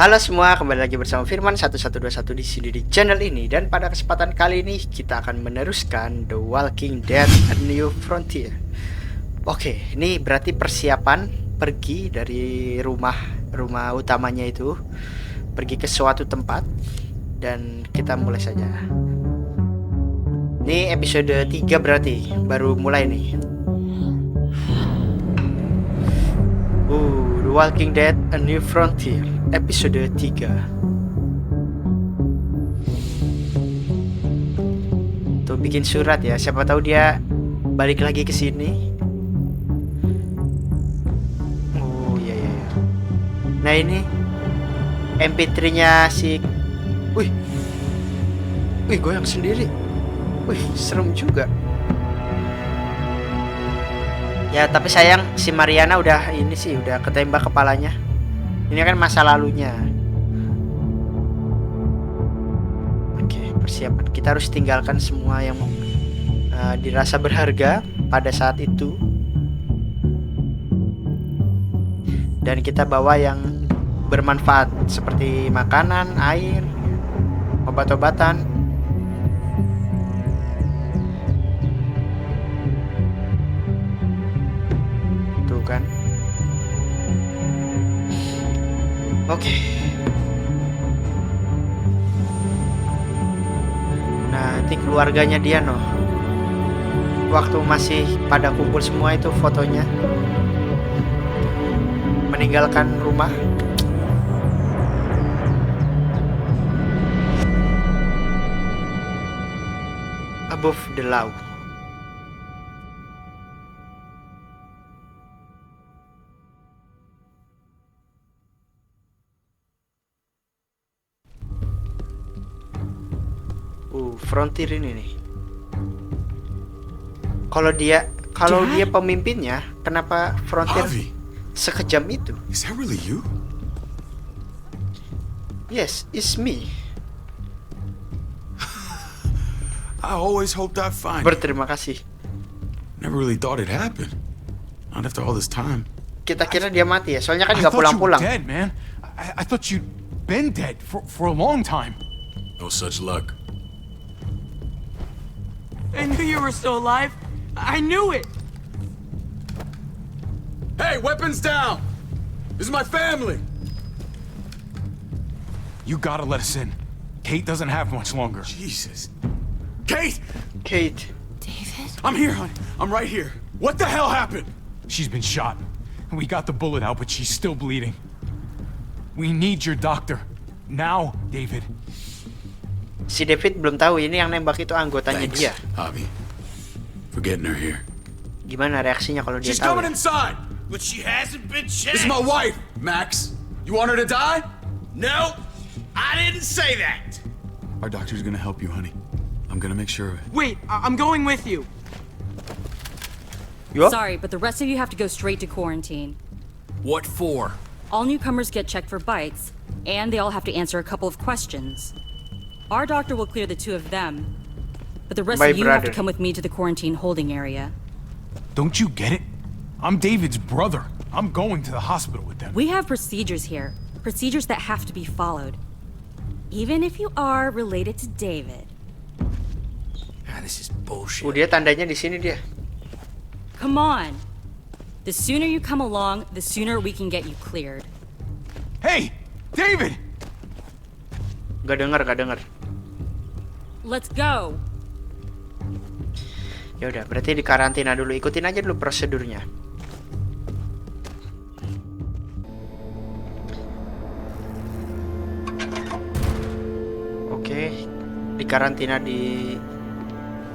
Halo semua, kembali lagi bersama Firman 1121 di sini di channel ini. Dan pada kesempatan kali ini kita akan meneruskan The Walking Dead A New Frontier. Oke, ini berarti persiapan pergi dari rumah utamanya itu, pergi ke suatu tempat. Dan kita mulai saja. Ini episode 3 berarti, baru mulai nih. The Walking Dead A New Frontier episode 3. Tuh bikin surat ya, siapa tahu dia balik lagi ke sini. Oh iya iya. Nah ini MP3-nya si Wih, goyang sendiri. Wih, serem juga. Ya, tapi sayang si Mariana udah ketembak kepalanya. Ini kan masa lalunya. Oke, persiapan. Kita harus tinggalkan semua yang dirasa berharga pada saat itu. Dan kita bawa yang bermanfaat seperti makanan, air, obat-obatan. Kan oke. Nah, nanti keluarganya dia waktu masih pada kumpul semua itu fotonya meninggalkan rumah. Above the law. Frontier ini nih. Kalau dia pemimpinnya, kenapa Frontier sekejam itu? Is that really you? Yes, it's me. I always hoped I'd find you. Berterima kasih. Never really thought it happened. Not after all this time. Kita kira dia mati ya, soalnya kan nggak pulang-pulang. Dead, man. I thought you'd been dead for a long time. No such luck. I knew you were still alive. I knew it. Hey, weapons down! This is my family! You gotta let us in. Kate doesn't have much longer. Jesus. Kate! David? I'm here, honey. I'm right here. What the hell happened? She's been shot. We got the bullet out, but she's still bleeding. We need your doctor. Now, David. Si David belum tahu ini yang nembak itu anggotanya. Thanks, dia. Javi, for getting her here. Gimana reaksinya kalau dia She's tahu? coming inside. But she hasn't been checked. This is my wife, Max. You want her to die? No, I didn't say that. Our doctor's gonna help you, honey. I'm gonna make sure of it. Wait, I'm going with you. Yo? Sorry, but the rest of you have to go straight to quarantine. What for? All newcomers get checked for bites, and they all have to answer a couple of questions. Our doctor will clear the two of them, but the rest of you have to come with me to the quarantine holding area. Don't you get it? I'm David's brother. I'm going to the hospital with them. We have procedures here, procedures that have to be followed, even if you are related to David. This is bullshit. Dia tandanya di sini dia. Come on. The sooner you come along, the sooner we can get you cleared. Hey, David! Gak denger. Let's go. Ya udah, berarti di karantina dulu. Ikutin aja dulu prosedurnya. Oke, di karantina di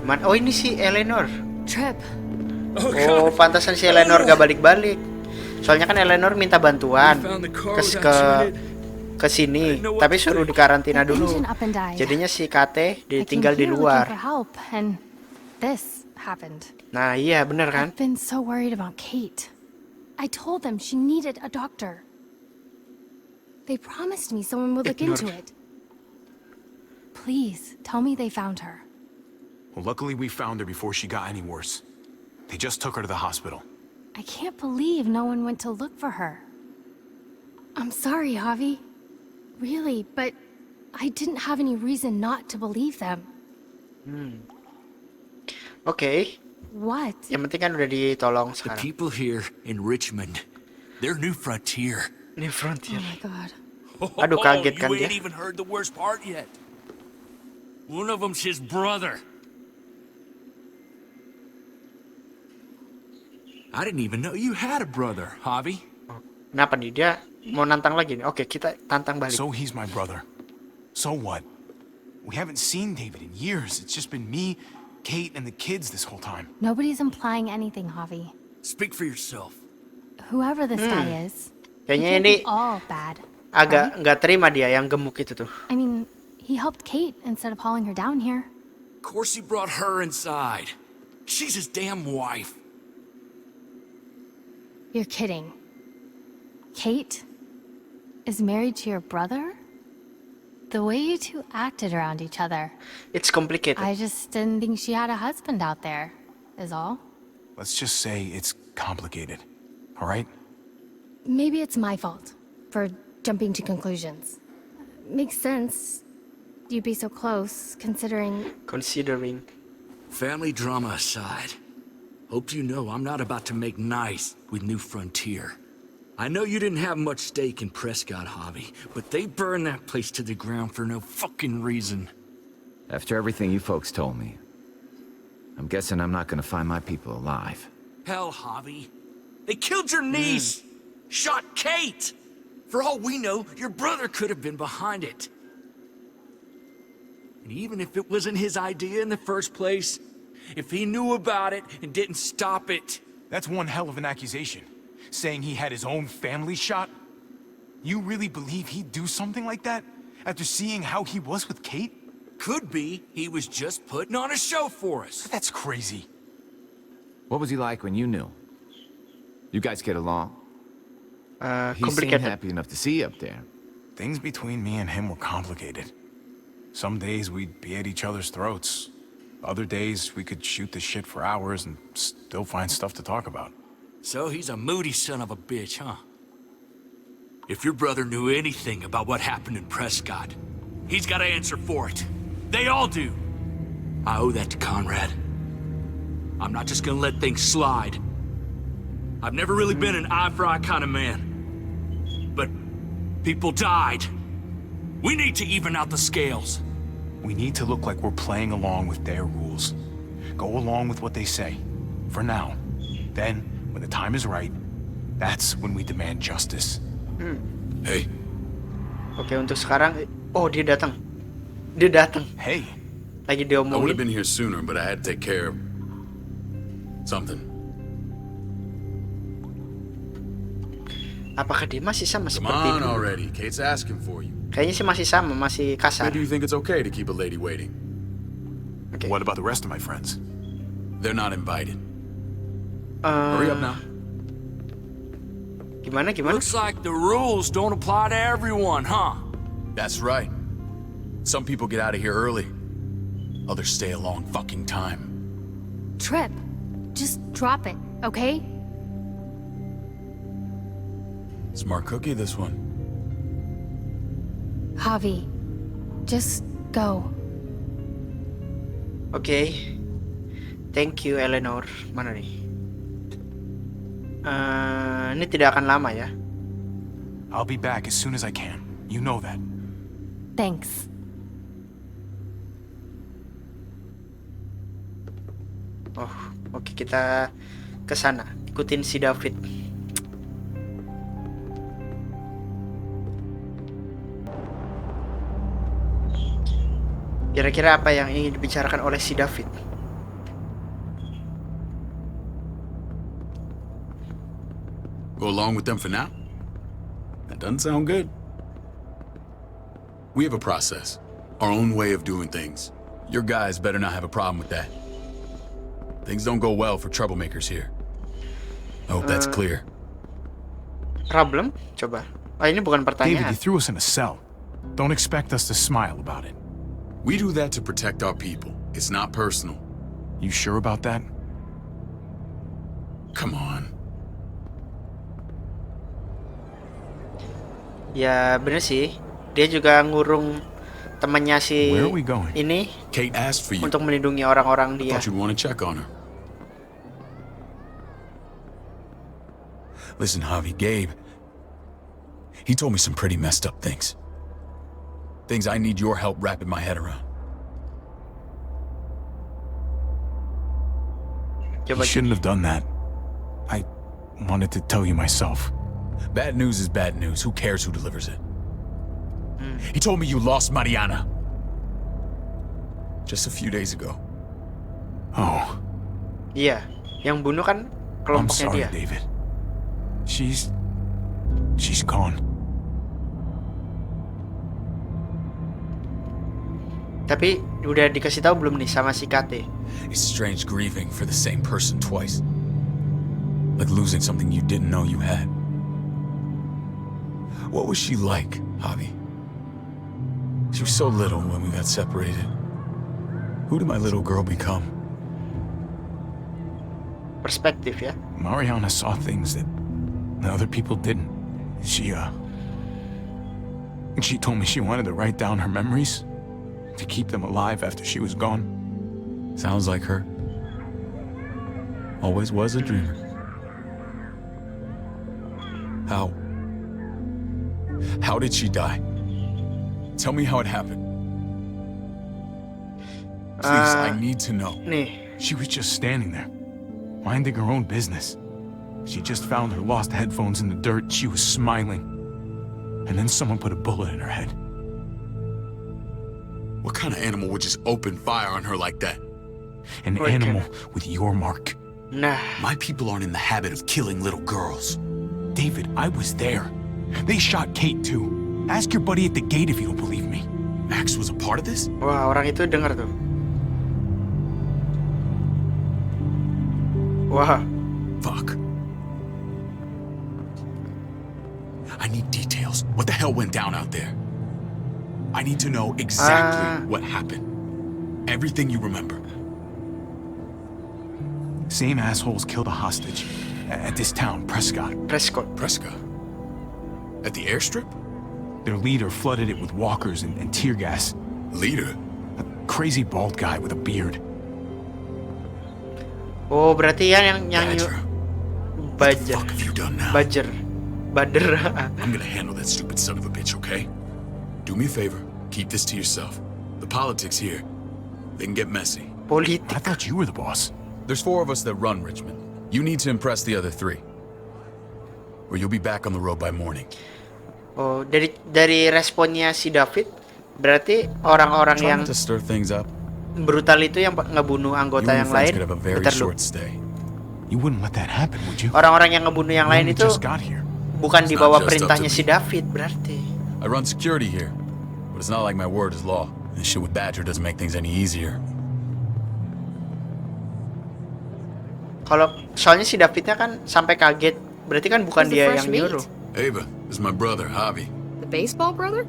mana? Oh, ini si Eleanor. Trip. Oh, pantasan si Eleanor gak balik-balik. Soalnya kan Eleanor minta bantuan ke sini, tapi suruh di karantina dulu. Jadinya si Kate ditinggal di luar. Nah, iya bener kan? I've been so worried about Kate. I told them she needed a doctor. They promised me someone would look into it. Please, tell me they found her. Well, luckily we found her before she got any worse. They just took her to the hospital. I can't believe no one went to look for her. I'm sorry, Javi. Really, but I didn't have any reason not to believe them. Oke. What? Yang penting kan udah ditolong The sekarang. people here in Richmond, their new frontier. New frontier. Oh my god. Aduh, kaget kan You dia. ain't even heard the worst part yet. One of them's his brother. I didn't even know you had a brother, Javi. Kenapa nih dia mau nantang lagi nih? Oke, kita tantang balik. So he's my brother. So what? We haven't seen David in years. It's just been me, Kate, and the kids this whole time. Nobody's implying anything, Javi. Speak for yourself. Whoever this guy is, he Kayaknya can't ini be all bad. agak nggak terima dia yang gemuk itu tuh. I mean, he helped Kate instead of hauling her down here. Of course he brought her inside. She's his damn wife. You're kidding. Kate is married to your brother? The way you two acted around each other, It's complicated. I just didn't think she had a husband out there, is all. Let's just say it's complicated. All right? Maybe it's my fault for jumping to conclusions. Makes sense. You'd be so close, considering. Considering. Family drama aside, hope you know I'm not about to make nice with New Frontier. I know you didn't have much stake in Prescott, Javi, but they burned that place to the ground for no fucking reason. After everything you folks told me, I'm guessing I'm not gonna find my people alive. Hell, Javi. They killed your niece! Shot Kate! For all we know, your brother could have been behind it. And even if it wasn't his idea in the first place, if he knew about it and didn't stop it... That's one hell of an accusation. Saying he had his own family shot? You really believe he'd do something like that? After seeing how he was with Kate? Could be he was just putting on a show for us. That's crazy. What was he like when you knew? You guys get along? He seemed Complicated. happy enough to see you up there. Things between me and him were complicated. Some days we'd be at each other's throats. Other days we could shoot the shit for hours and still find stuff to talk about. So he's a moody son of a bitch, huh? If your brother knew anything about what happened in Prescott, he's got to answer for it. They all do. I owe that to Conrad. I'm not just gonna let things slide. I've never really been an eye-for-eye kind of man. But people died. We need to even out the scales. We need to look like we're playing along with their rules. Go along with what they say. For now. Then, when the time is right, that's when we demand justice. Hey, Oke, untuk sekarang oh dia datang. Dia datang. Hey, Lagi I would have diomongin. been here sooner, but I had to take care of something. Apakah dia masih sama Come seperti on dulu? already. Kate's asking for you. Kayaknya sih masih sama, masih kasar. Maybe you think it's okay to keep a lady waiting. Oke. what about the rest of my friends? They're not invited. Hurry up now. Gimana? Looks like the rules don't apply to everyone, huh? That's right. Some people get out of here early. Others stay a long fucking time. Trip. Just drop it, okay? Smart cookie, this one. Javi, just go. Oke. Thank you, Eleanor. Mana nih? Ini tidak akan lama ya. I'll be back as soon as I can. You know that. Thanks. Oh, oke, kita ke sana. Ikutin si David. Kira-kira apa yang ingin dibicarakan oleh si David? Go along with them for now? That doesn't sound good. We have a process, our own way of doing things. Your guys better not have a problem with that. Things don't go well for troublemakers here. I hope that's clear. Problem? Coba. Oh, ini bukan David, pertanyaan. you threw us in a cell. Don't expect us to smile about it. We do that to protect our people. It's not personal. You sure about that? Come on. Ya bener sih. Dia juga ngurung temannya si Where are we going? ini Kate asked for you. untuk melindungi orang-orang I dia. thought you'd want to check on her. Listen, Javi, Gabe, he told me some pretty messed up things. Things I need your help wrapping my head around. You shouldn't have done that. I wanted to tell you myself. Bad news is bad news. Who cares who delivers it? He told me you lost Mariana. Just a few days ago. Oh. Iya, yang bunuh kan I'm kelompoknya sorry, dia. David. She's gone. Tapi udah dikasih tahu belum nih sama si Kate? It's strange grieving for the same person twice. Like losing something you didn't know you had. What was she like, Javi? She was so little when we got separated. Who did my little girl become? Perspektif ya. Mariana saw things that other people didn't. She told me she wanted to write down her memories to keep them alive after she was gone. Sounds like her. Always was a dreamer. How did she die? Tell me how it happened. Please, I need to know. Nih, She was just standing there, minding her own business. She just found her lost headphones in the dirt. She was smiling. And then someone put a bullet in her head. What kind of animal would just open fire on her like that? An Wait, animal with your mark. nah, My people aren't in the habit of killing little girls. David, I was there. They shot Kate too. Ask your buddy at the gate if you don't believe me. Max was a part of this? wah orang itu dengar tuh. Wah, Fuck. I need details. What the hell went down out there? I need to know exactly what happened. Everything you remember. Same assholes killed a hostage at this town, Prescott. Prescott. Prescott? At the airstrip? Their leader flooded it with walkers and tear gas. Leader? A crazy bald guy with a beard. Oh, berarti ya yang Badger. What the Badger. fuck have you done now? Badger. Bader. I'm gonna handle that stupid son of a bitch, okay? Do me a favor. Keep this to yourself. The politics here, they can get messy. Politik. I thought you were the boss. There's 4 of us that run Richmond. You need to impress the other 3. Or you'll be back on the road by morning. Oh, dari responnya si David, berarti orang-orang Try yang not to stir things up. brutal itu yang ngebunuh You anggota and your yang friends lain. could have a very Bentar dulu. short stay. You wouldn't let that happen, would you? Orang-orang yang ngebunuh yang We lain only itu just got here. bukan It's di not bawah just up to perintahnya me. si David berarti. I run security here, but it's not like my word is law. This shit with Badger doesn't make things any easier. Kalau soalnya si Davidnya kan sampai kaget, berarti kan bukan Who's the dia fresh yang meat? nyuruh. Ava, this is my brother, Javi. The baseball brother?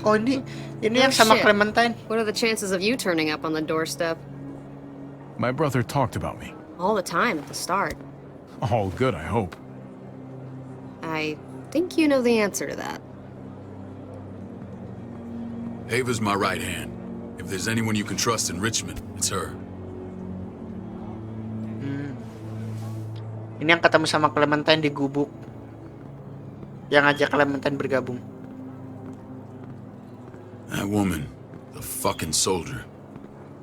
Oh ini Oh, yang sama shit. Clementine. What are the chances of you turning up on the doorstep? My brother talked about me. All the time at the start. All good, I hope. I think you know the answer to that. Ava's my right hand. If there's anyone you can trust in Richmond, it's her. Ini yang ketemu sama Clementine di gubuk. Yang ngajak Clementine bergabung. That woman, the fucking soldier.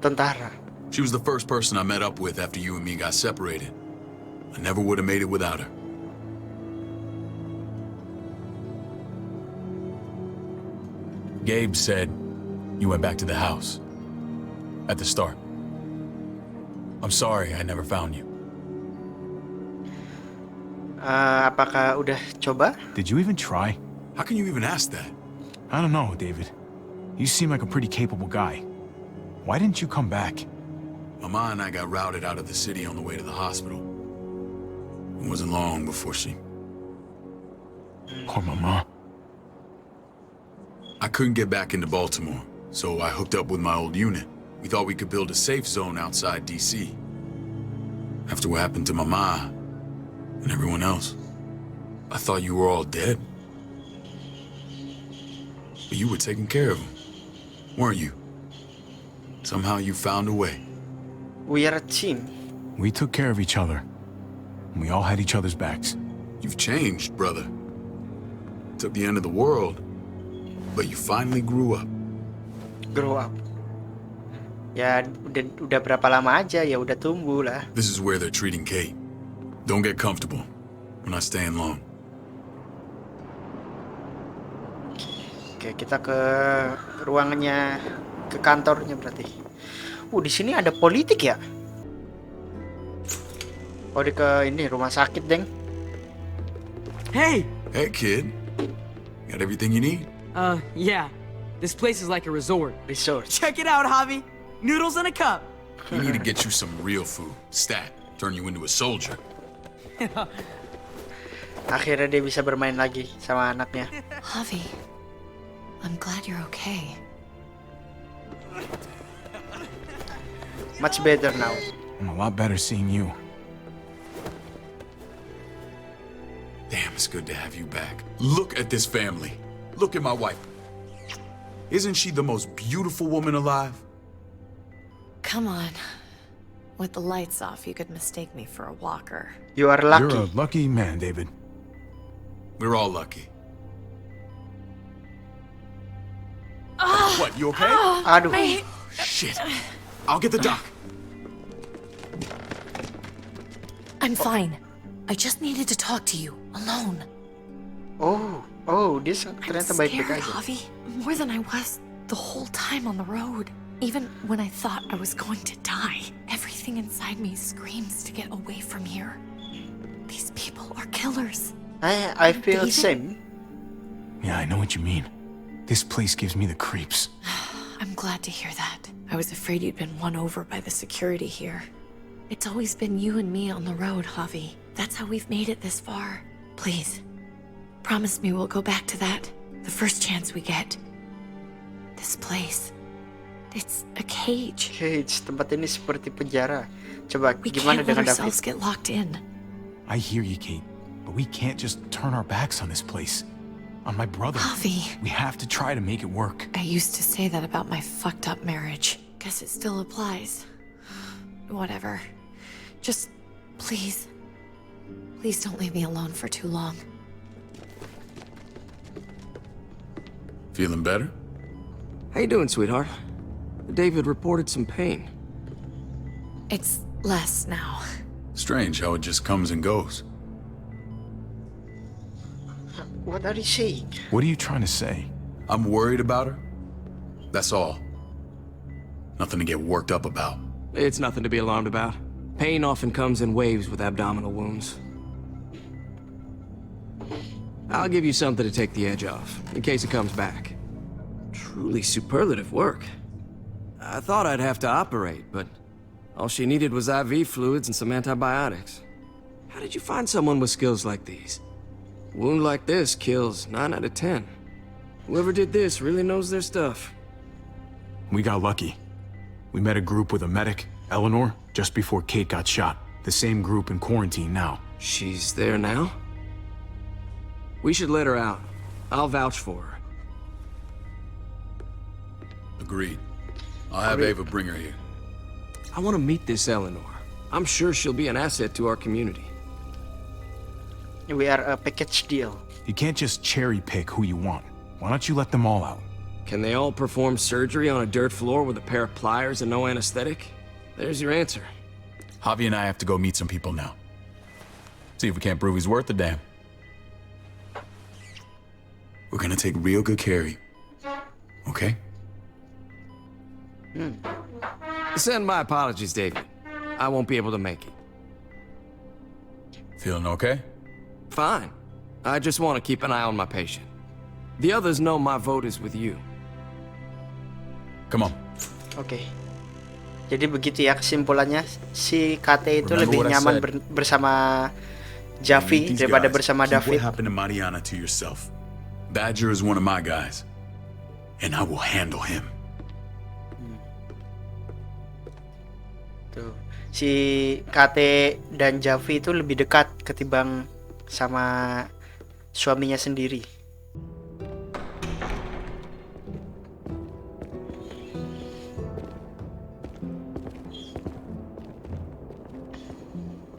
Tentara. She was the first person I met up with after you and me got separated. I never would have made it without her. Gabe said you went back to the house. At the start. I'm sorry I never found you. Apakah udah coba? Did you even try? How can you even ask that? I don't know, David. You seem like a pretty capable guy. Why didn't you come back? Mama and I got routed out of the city on the way to the hospital. It wasn't long before she... Poor Mama. I couldn't get back into Baltimore, so I hooked up with my old unit. We thought we could build a safe zone outside D.C. After what happened to Mama and everyone else, I thought you were all dead. But you were taking care of him, weren't you? Somehow you found a way. We are a team. We took care of each other. And we all had each other's backs. You've changed, brother. Took the end of the world, but you finally grew up. Grow up. Ya udah berapa lama aja ya udah tumbuh lah. This is where they're treating Kate. Don't get comfortable. We're not staying long. Oke, kita ke ruangannya, ke kantornya berarti. Di sini ada politik ya? Di ke ini rumah sakit, Deng. Hey! Hey, kid. Got everything you need? Yeah. This place is like a resort. Resort. Check it out, Javi. Noodles in a cup. We need to get you some real food. Stat. Turn you into a soldier. Akhirnya dia bisa bermain lagi sama anaknya. Javi, I'm glad you're okay. Much better now. I'm a lot better seeing you. Damn, it's good to have you back. Look at this family. Look at my wife. Isn't she the most beautiful woman alive? Come on. With the lights off, you could mistake me for a walker. You are lucky. You're a lucky man, David. We're all lucky. What, you okay? Aduh. Shit. I'll get the doc. I'm fine. I just needed to talk to you, alone. Dia ternyata I'm baik-baik scared, aja. Javi. More than I was the whole time on the road. Even when I thought I was going to die, everything inside me screams to get away from here. These people are killers. I feel David? same. Yeah, I know what you mean. This place gives me the creeps. I'm glad to hear that. I was afraid you'd been won over by the security here. It's always been you and me on the road, Javi. That's how we've made it this far. Please, promise me we'll go back to that the first chance we get. This place, it's a cage. Cage, tempat ini seperti penjara. Coba We gimana can't let dengan David? ourselves get locked in. I hear you, Kate, but we can't just turn our backs on this place. On my brother. Javi, We have to try to make it work. I used to say that about my fucked up marriage. Guess it still applies. Whatever. Just, please don't leave me alone for too long. Feeling better? How you doing, sweetheart? David reported some pain. It's less now. Strange how it just comes and goes. What are you saying? What are you trying to say? I'm worried about her. That's all. Nothing to get worked up about. It's nothing to be alarmed about. Pain often comes in waves with abdominal wounds. I'll give you something to take the edge off, in case it comes back. Truly superlative work. I thought I'd have to operate, but all she needed was IV fluids and some antibiotics. How did you find someone with skills like these? A wound like this kills 9 out of 10. Whoever did this really knows their stuff. We got lucky. We met a group with a medic, Eleanor, just before Kate got shot. The same group in quarantine now. She's there now? We should let her out. I'll vouch for her. Agreed. I'll have Ava bring her here. I want to meet this Eleanor. I'm sure she'll be an asset to our community. We are a package deal. You can't just cherry pick who you want. Why don't you let them all out? Can they all perform surgery on a dirt floor with a pair of pliers and no anesthetic? There's your answer. Javi and I have to go meet some people now. See if we can't prove he's worth the damn. We're gonna take real good care of you. Okay? Send my apologies, David. I won't be able to make it. Feeling okay? Fine. I just want to keep an eye on my patient. The others know my vote is with you. Come on. Oke. Jadi begitu ya kesimpulannya, si KT itu Remember lebih what I nyaman said? bersama Javi These daripada guys, bersama keep David. what happened to Mariana to yourself. Badger is one of my guys. And I will handle him. Tuh. Si KT dan Javi itu lebih dekat ketimbang sama suaminya sendiri.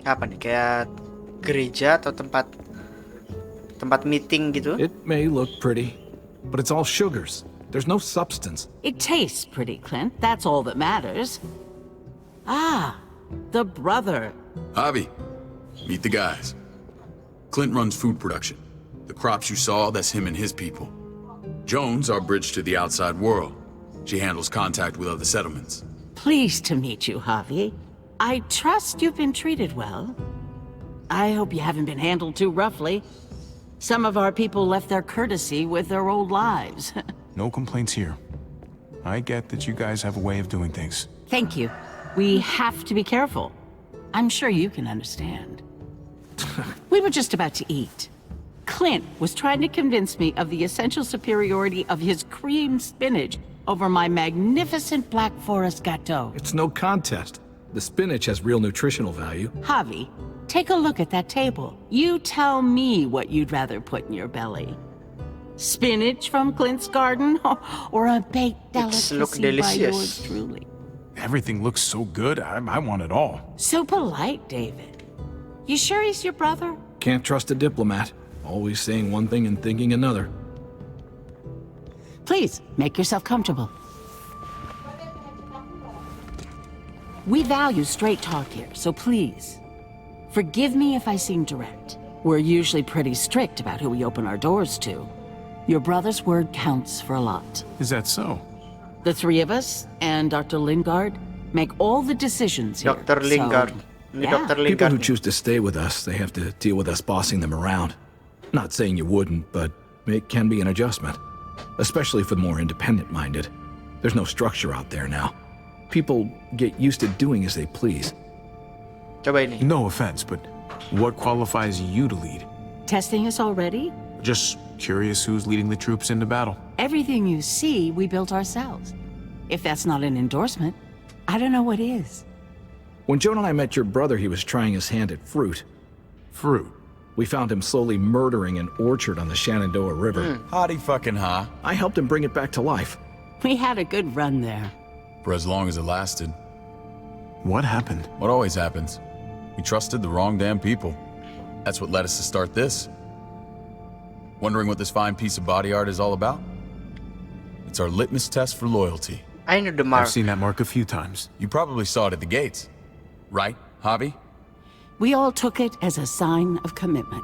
Apa nih? Kayak gereja atau tempat meeting gitu? It may look pretty, but it's all sugars. There's no substance. It tastes pretty, Clint. That's all that matters. Ah, the brother. Javi, meet the guys. Clint runs food production. The crops you saw, that's him and his people. Jones, our bridge to the outside world. She handles contact with other settlements. Pleased to meet you, Javi. I trust you've been treated well. I hope you haven't been handled too roughly. Some of our people left their courtesy with their old lives. No complaints here. I get that you guys have a way of doing things. Thank you. We have to be careful. I'm sure you can understand. We were just about to eat. Clint was trying to convince me of the essential superiority of his cream spinach over my magnificent Black Forest gâteau. It's no contest. The spinach has real nutritional value. Javi, take a look at that table. You tell me what you'd rather put in your belly. Spinach from Clint's garden or a baked delicacy by yours truly? Everything looks so good, I want it all. So polite, David. You sure he's your brother? Can't trust a diplomat. Always saying one thing and thinking another. Please, make yourself comfortable. We value straight talk here, so please, forgive me if I seem direct. We're usually pretty strict about who we open our doors to. Your brother's word counts for a lot. Is that so? The three of us and Dr. Lingard make all the decisions here. Dr. Lingard. So, yeah. People who choose to stay with us, they have to deal with us bossing them around. Not saying you wouldn't, but it can be an adjustment. Especially for the more independent-minded. There's no structure out there now. People get used to doing as they please. No offense, but what qualifies you to lead? Testing us already? Just curious who's leading the troops into battle. Everything you see, we built ourselves. If that's not an endorsement, I don't know what is. When Joan and I met your brother, he was trying his hand at fruit. Fruit? We found him slowly murdering an orchard on the Shenandoah River. Howdy fucking ha. I helped him bring it back to life. We had a good run there. For as long as it lasted. What happened? What always happens. We trusted the wrong damn people. That's what led us to start this. Wondering what this fine piece of body art is all about? It's our litmus test for loyalty. I know the mark. I've seen that mark a few times. You probably saw it at the gates. Right, Javi? We all took it as a sign of commitment.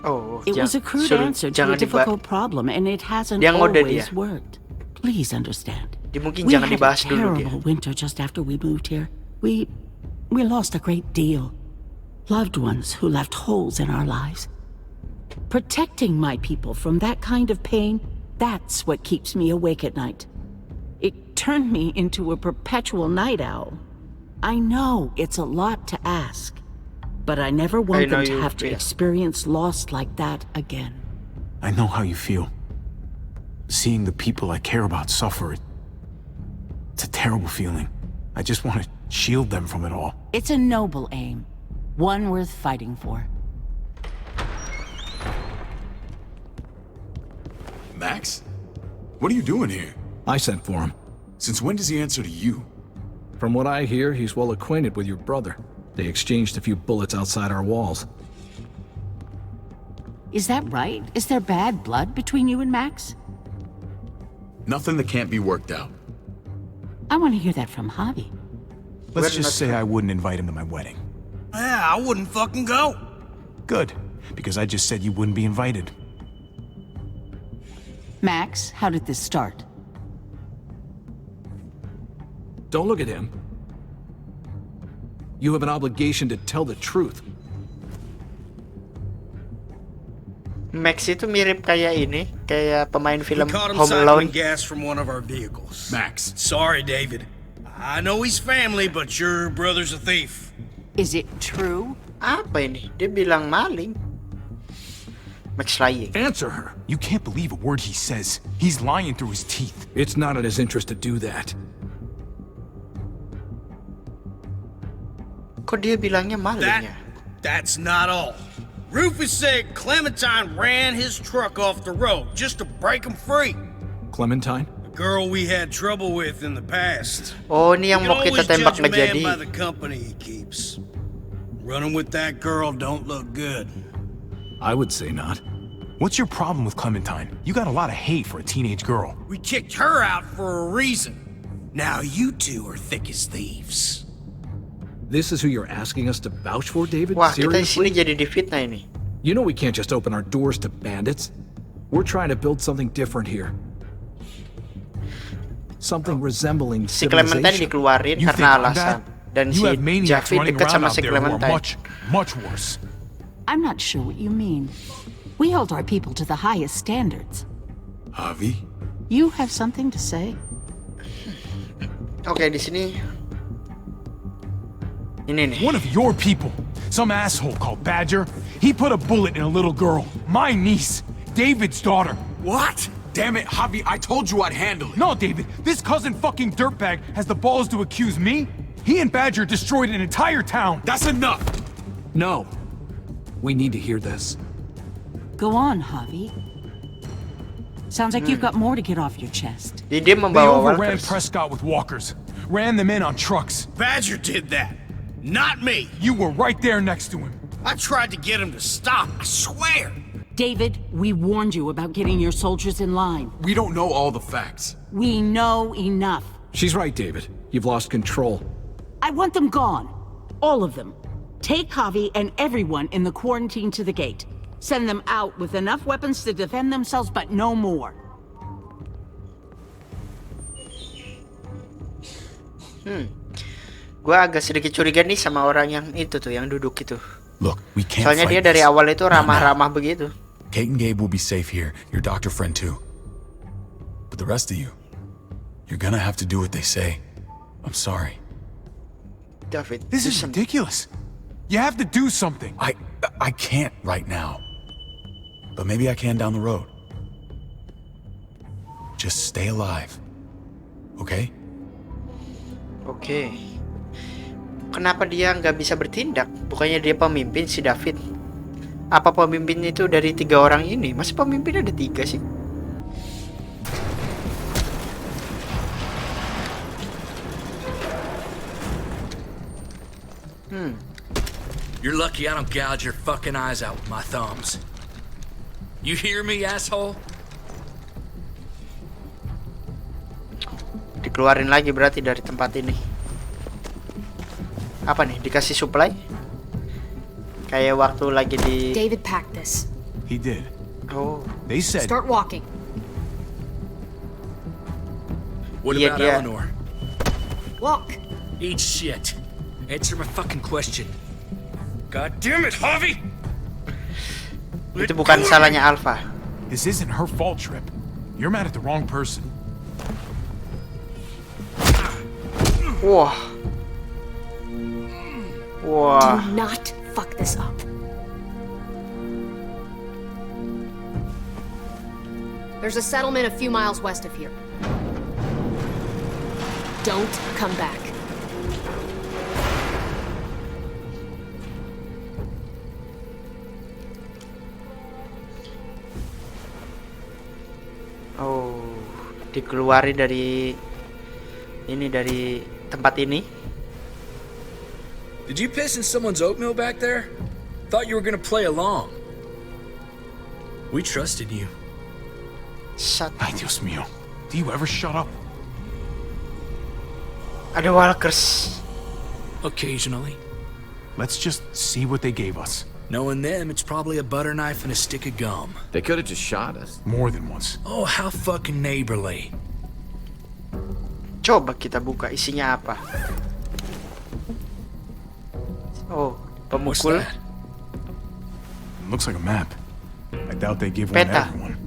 Oh, it was a crude answer to a difficult problem, and it hasn't always worked. Please understand. We had a terrible winter just after we moved here. We lost a great deal. Loved ones who left holes in our lives. Protecting my people from that kind of pain, that's what keeps me awake at night. It turned me into a perpetual night owl. I know it's a lot to ask, but I never want them to have to experience loss like that again. I know how you feel. Seeing the people I care about suffer, it's a terrible feeling. I just want to shield them from it all. It's a noble aim, one worth fighting for. Max? What are you doing here? I sent for him. Since when does he answer to you? From what I hear, he's well acquainted with your brother. They exchanged a few bullets outside our walls. Is that right? Is there bad blood between you and Max? Nothing that can't be worked out. I want to hear that from Javi. Let's just say I wouldn't invite him to my wedding. Yeah, I wouldn't fucking go. Good, because I just said you wouldn't be invited. Max, how did this start? Don't look at him. You have an obligation to tell the truth. Max itu mirip kayak ini, kayak pemain film Home Alone. Gas from one of our vehicles. Max. Sorry, David. I know he's family, but your brother's a thief. Is it true? Apa ini? Dia bilang maling. Max lying. Answer her. You can't believe a word he says. He's lying through his teeth. It's not in his interest to do that. Kok dia bilangnya maling ya? That's not all. Rufus said Clementine ran his truck off the road just to break him free. Clementine? The girl we had trouble with in the past. Oh, ini yang mau kita tembak nggak jadi. By the company he keeps. Running with that girl don't look good. I would say not. What's your problem with Clementine? You got a lot of hate for a teenage girl. We kicked her out for a reason. Now you two are thick as thieves. This is who you're asking us to vouch for, David? Wah, kita di Seriously? sini jadi difitnah ini. You know we can't just open our doors to bandits. We're trying to build something different here. Something resembling Si Clementine civilization. dikeluarin karena alasan. Dan si Javi dekat sama si Clementine. Much worse. I'm not sure what you mean. We hold our people to the highest standards. Javi? You have something to say? Oke, di sini ini nih. One of your people, some asshole called Badger, he put a bullet in a little girl, my niece, David's daughter. What? Damn it, Javi, I told you I'd handle it. No, David, this cousin fucking dirtbag has the balls to accuse me? He and Badger destroyed an entire town. That's enough. No. We need to hear this. Go on, Javi. Sounds like you've got more to get off your chest. Dia They membawa overran walkers. Prescott with walkers, ran them in on trucks. Badger did that, not me. You were right there next to him. I tried to get him to stop, I swear. David, we warned you about getting your soldiers in line. We don't know all the facts. We know enough. She's right, David. You've lost control. I want them gone. All of them. Take Javi and everyone in the quarantine to the gate. Send them out with enough weapons to defend themselves, but no more. Gua agak sedikit curiga nih sama orang yang itu tuh, yang duduk itu. Look, we can't Soalnya dia fight dari this. awal itu Not ramah-ramah now. begitu. Kate and Gabe will be safe here. Your doctor friend too. But the rest of you, you're gonna have to do what they say. I'm sorry. David, This is ridiculous. You have to do something. I can't right now. But maybe I can down the road. Just stay alive. Okay? Oke. Kenapa dia nggak bisa bertindak? Bukannya dia pemimpin si David? Apa pemimpinnya itu dari 3 orang ini? Masa pemimpin ada 3 sih? You're lucky I don't gouge your fucking eyes out with my thumbs. You hear me, asshole? Dikeluarin lagi berarti dari tempat ini. Apa nih? Dikasih supply? Kayak waktu lagi di... David packed this. He did. Oh. They said... Start walking. What Iya, about dia. Eleanor? Walk. Eat shit. Answer my fucking question. God damn it, Javi! Itu bukan salahnya Alpha. This isn't her fault, Trip. You're mad at the wrong person. Wah. Wah. Do not fuck this up. There's a settlement a few miles west of here. Don't come back. Oh, dikeluarin dari ini, dari tempat ini. Did you piss in someone's oatmeal back there? Thought you were gonna play along. We trusted you. Ay, Dios mío. Do you ever shut up? Ada walkers. Occasionally. Let's just see what they gave us. Knowing them, it's probably a butter knife and a stick of gum. They could have just shot us. More than once. Oh, how fucking neighborly. Coba kita buka isinya apa. Oh, pemukul. Looks like a map. I doubt they give one to Peta. everyone.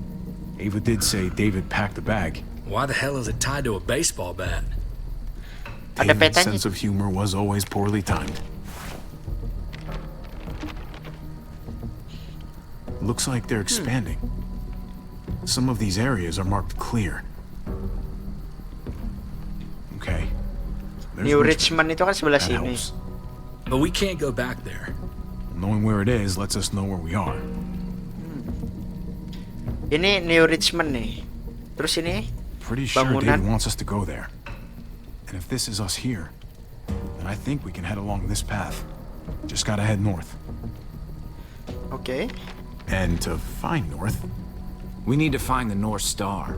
Ava did say David packed the bag. Why the hell is it tied to a baseball bat? Ada David's petanya. sense of humor was always poorly timed. Looks like they're expanding. Some of these areas are marked clear. Okay. There's New Richmond. Richmond itu kan sebelah That sini. helps. But we can't go back there. Knowing where it is lets us know where we are. Ini New Richmond nih. Terus ini Pretty sure bangunan. David wants us to go there. And if this is us here, then I think we can head along this path. Just gotta head north. Okay. And to find north, we need to find the North Star.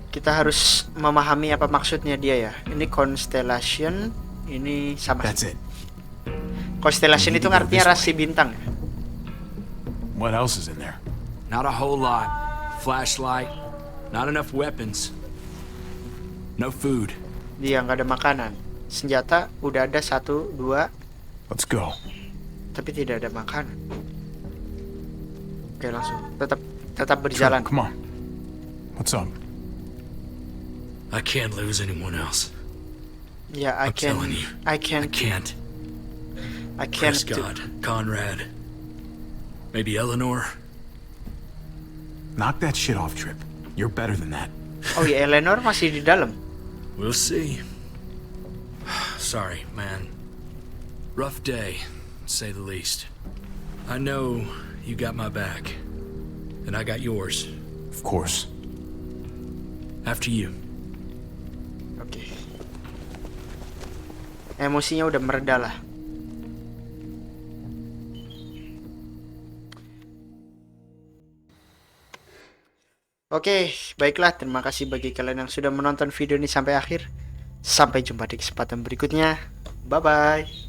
Kita harus memahami apa maksudnya dia ya. Ini constellation, ini sama. That's it. Constellation itu artinya rasi bintang. What else is in there? Not a whole lot. Flashlight, not enough weapons. No food. Dia nggak ada makanan. Senjata udah ada 1, 2. Let's go. Tapi tidak ada makanan. Oke, langsung. Tetap berjalan. Sure, come on. What's up? I can't lose anyone else. Yeah, I can't. I can't. Prescott, Conrad, maybe Eleanor. Knock that shit off, Trip. You're better than that. Oh ya, Eleanor masih di dalam. We'll see. Sorry, man. Rough day, to say the least. I know you got my back, and I got yours. Of course. After you. Oke. Emosinya udah mereda lah. Oke, baiklah. Terima kasih bagi kalian yang sudah menonton video ini sampai akhir. Sampai jumpa di kesempatan berikutnya. Bye-bye.